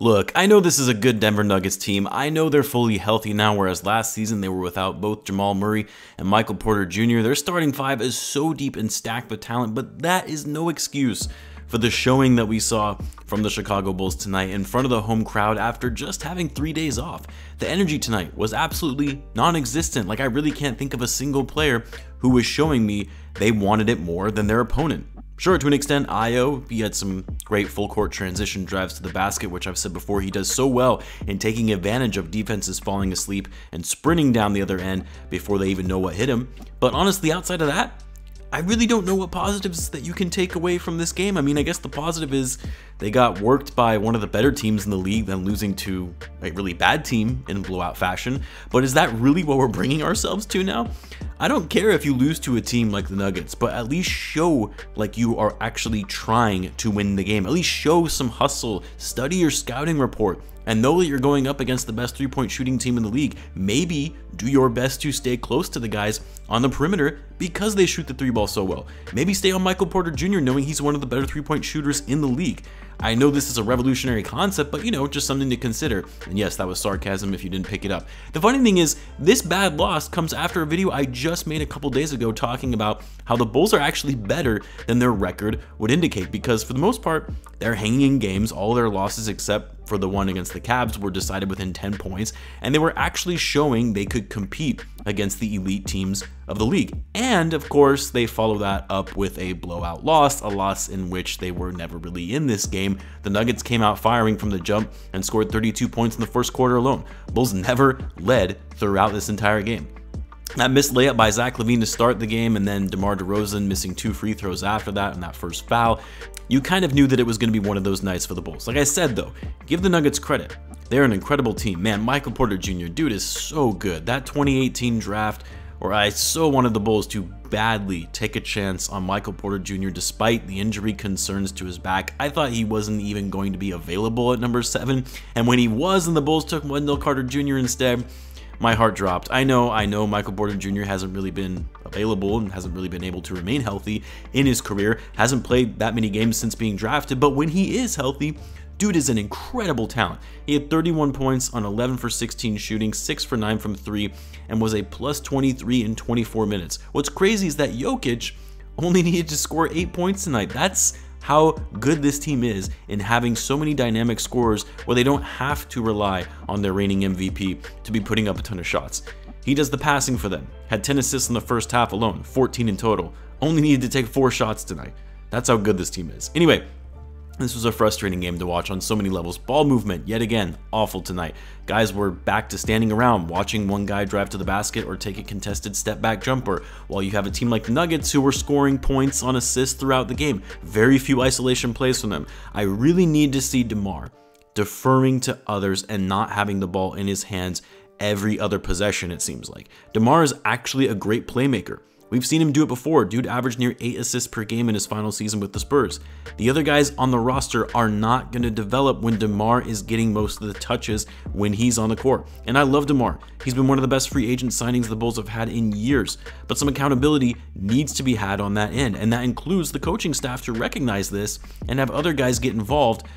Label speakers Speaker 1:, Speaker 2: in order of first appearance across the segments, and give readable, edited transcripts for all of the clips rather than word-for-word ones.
Speaker 1: Look, I know this is a good Denver Nuggets team. I know they're fully healthy now, whereas last season they were without both Jamal Murray and Michael Porter Jr. Their starting five is so deep and stacked with talent, but that is no excuse for the showing that we saw from the Chicago Bulls tonight in front of the home crowd after just having 3 days off. The energy tonight was absolutely non-existent. Like, I really can't think of a single player who was showing me they wanted it more than their opponent. Sure, to an extent, Io, he had some great full court transition drives to the basket, which I've said before, he does so well in taking advantage of defenses falling asleep and sprinting down the other end before they even know what hit him. But honestly, outside of that, I really don't know what positives that you can take away from this game. I mean, I guess the positive is they got worked by one of the better teams in the league than losing to a really bad team in blowout fashion. But is that really what we're bringing ourselves to now? I don't care if you lose to a team like the Nuggets, but at least show like you are actually trying to win the game. At least show some hustle, study your scouting report, and know that you're going up against the best three-point shooting team in the league. Maybe do your best to stay close to the guys on the perimeter because they shoot the three ball so well. Maybe stay on Michael Porter Jr. knowing he's one of the better three-point shooters in the league. I know this is a revolutionary concept, but you know, just something to consider. And yes, that was sarcasm if you didn't pick it up. The funny thing is, this bad loss comes after a video I just made a couple days ago talking about how the Bulls are actually better than their record would indicate, because for the most part, they're hanging in games. All their losses except for the one against the Cavs were decided within 10 points, and they were actually showing they could compete against the elite teams of the league. And of course, they follow that up with a blowout loss, a loss in which they were never really in this game. The Nuggets came out firing from the jump and scored 32 points in the first quarter alone. Bulls never led throughout this entire game. That missed layup by Zach Lavine to start the game, and then DeMar DeRozan missing 2 free throws after that and that first foul. You kind of knew that it was going to be one of those nights for the Bulls. Like I said though, give the Nuggets credit. They're an incredible team. Man, Michael Porter Jr., dude is so good. That 2018 draft, where I so wanted the Bulls to badly take a chance on Michael Porter Jr. despite the injury concerns to his back. I thought he wasn't even going to be available at number 7, and when he was and the Bulls took Wendell Carter Jr. instead, my heart dropped. I know Michael Porter Jr. hasn't really been available and hasn't really been able to remain healthy in his career, hasn't played that many games since being drafted, but when he is healthy, dude is an incredible talent. He had 31 points on 11 for 16 shooting, 6 for 9 from 3, and was a plus 23 in 24 minutes. What's crazy is that Jokic only needed to score 8 points tonight. That's how good this team is in having so many dynamic scorers where they don't have to rely on their reigning MVP to be putting up a ton of shots. He does the passing for them, had 10 assists in the first half alone, 14 in total, only needed to take 4 shots tonight. That's how good this team is. Anyway, this was a frustrating game to watch on so many levels. Ball movement, yet again, awful tonight. Guys were back to standing around, watching one guy drive to the basket or take a contested step-back jumper, while you have a team like the Nuggets who were scoring points on assists throughout the game. Very few isolation plays from them. I really need to see DeMar deferring to others and not having the ball in his hands every other possession, it seems like. DeMar is actually a great playmaker. We've seen him do it before. Dude averaged near 8 assists per game in his final season with the Spurs. The other guys on the roster are not going to develop when DeMar is getting most of the touches when he's on the court. And I love DeMar. He's been one of the best free agent signings the Bulls have had in years. But some accountability needs to be had on that end. And that includes the coaching staff to recognize this and have other guys get involved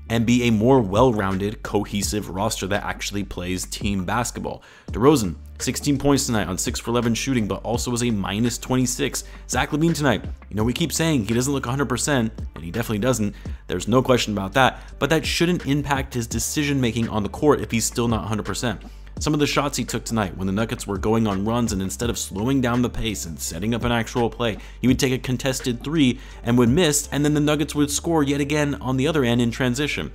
Speaker 1: and be a more well-rounded, cohesive roster that actually plays team basketball. DeRozan, 16 points tonight on 6 for 11 shooting, but also was a minus 26. Zach Lavine tonight, you know, we keep saying he doesn't look 100%, and he definitely doesn't. There's no question about that, but that shouldn't impact his decision-making on the court if he's still not 100%. Some of the shots he took tonight when the Nuggets were going on runs, and instead of slowing down the pace and setting up an actual play, he would take a contested 3 and would miss, and then the Nuggets would score yet again on the other end in transition.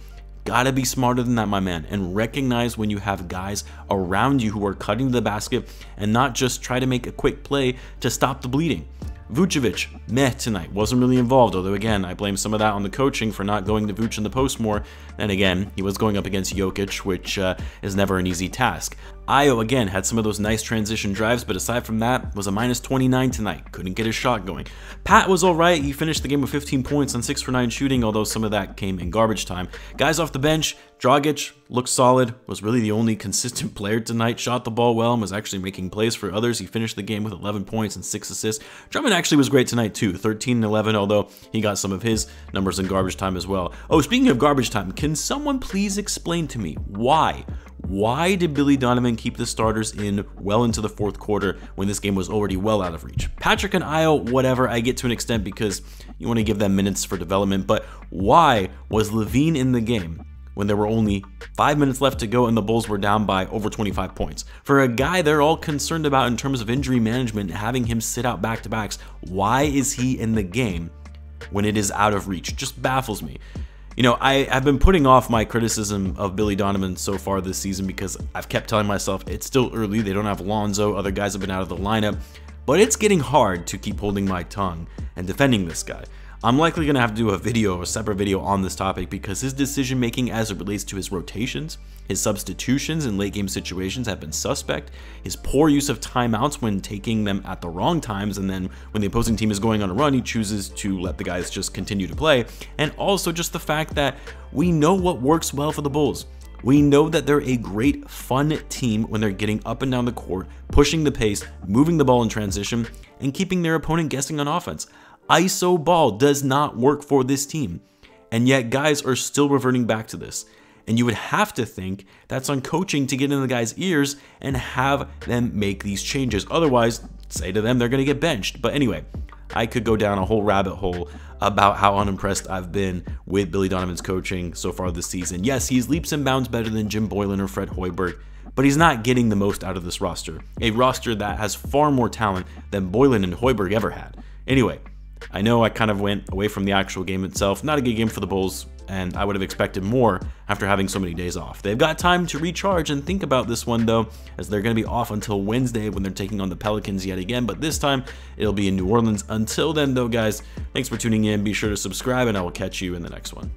Speaker 1: Gotta be smarter than that, my man, and recognize when you have guys around you who are cutting to the basket and not just try to make a quick play to stop the bleeding. Vucevic, meh tonight, wasn't really involved, although again, I blame some of that on the coaching for not going to Vuce in the post more. And again, he was going up against Jokic, which is never an easy task. Ayo again had some of those nice transition drives, but aside from that, was a -29 tonight. Couldn't get his shot going. Pat was alright. He finished the game with 15 points on 6 for 9 shooting, although some of that came in garbage time. Guys off the bench, Jokic looked solid, was really the only consistent player tonight, shot the ball well and was actually making plays for others. He finished the game with 11 points and 6 assists. Drummond actually was great tonight too, 13 and 11, although he got some of his numbers in garbage time as well. Oh, speaking of garbage time, can someone please explain to me why? Why did Billy Donovan keep the starters in well into the fourth quarter when this game was already well out of reach? Patrick and Ayo, whatever, I get to an extent because you want to give them minutes for development, but why was Lavine in the game when there were only 5 minutes left to go and the Bulls were down by over 25 points? For a guy they're all concerned about in terms of injury management, having him sit out back-to-backs, why is he in the game when it is out of reach? Just baffles me. You know, I've been putting off my criticism of Billy Donovan so far this season because I've kept telling myself it's still early, they don't have Lonzo, other guys have been out of the lineup, but it's getting hard to keep holding my tongue and defending this guy. I'm likely going to have to do a separate video on this topic because his decision making as it relates to his rotations, his substitutions in late game situations have been suspect, his poor use of timeouts when taking them at the wrong times, and then when the opposing team is going on a run, he chooses to let the guys just continue to play, and also just the fact that we know what works well for the Bulls. We know that they're a great, fun team when they're getting up and down the court, pushing the pace, moving the ball in transition, and keeping their opponent guessing on offense. ISO ball does not work for this team, and yet guys are still reverting back to this. And you would have to think that's on coaching to get in the guys' ears and have them make these changes. Otherwise, say to them they're going to get benched. But anyway, I could go down a whole rabbit hole about how unimpressed I've been with Billy Donovan's coaching so far this season. Yes, he's leaps and bounds better than Jim Boylen or Fred Hoiberg, but he's not getting the most out of this roster. A roster that has far more talent than Boylen and Hoiberg ever had. Anyway, I know I kind of went away from the actual game itself. Not a good game for the Bulls, and I would have expected more after having so many days off. They've got time to recharge and think about this one, though, as they're going to be off until Wednesday when they're taking on the Pelicans yet again, but this time it'll be in New Orleans. Until then, though, guys, thanks for tuning in. Be sure to subscribe, and I will catch you in the next one.